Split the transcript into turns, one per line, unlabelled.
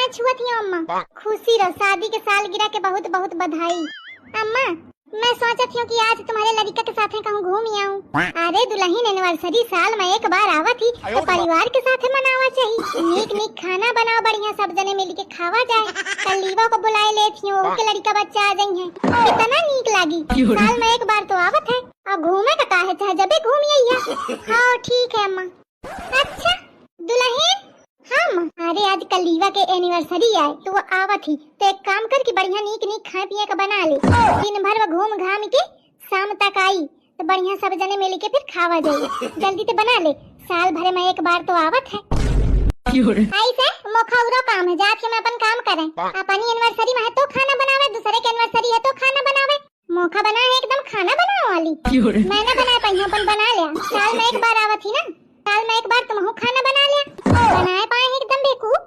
पाँव छुअत ही अम्मा। खुशी रहो, शादी के सालगिरह के बहुत बहुत बधाई। अम्मा मैं सोचत हूँ कि आज तुम्हारे लड़का के साथ कहूँ घूम आऊँ। अरे दुल्हन एनिवर्सरी साल में एक बार आवत ही तो परिवार के साथ मनावा चाहिए। नीक नीक खाना बनाओ बढ़िया, सब जने मिल के खावा जाए। कलीवा को बुलाए लेती हूँ, के लड़का बच्चा आ जाए कितना नीक लागी। साल में एक बार तो आवत है, अब घूमे का है चाहे जब भी घूम आइए। हाँ ठीक है अम्मा। अच्छा दुल्हन, हम अरे आज कलीवा के एनिवर्सरी आए तो वो आवत ही, तो एक काम कर कि बढ़िया नीक नीक खाए पिए का बना ले। दिन भर वो घूम घाम के शाम तक आई तो बढ़िया सब जने मिल के फिर खावा जाए। जल्दी से बना ले, साल भर में एक बार तो आवत है। ऐसे मोखौरो काम है, जाके मैं अपन काम करें। अपनी एनिवर्सरी में है तो खाना बनावे, दूसरे के एनिवर्सरी है तो खाना बनावे। मौका बना है एकदम खाना बनाने वाली। मैं ना बना पाई हूँ, अपन बना लिया। साल में एक बार आवत ही ना, साल में एक बार तुम खाना बना लिया, बनाए पाए एकदम बेवकूफ।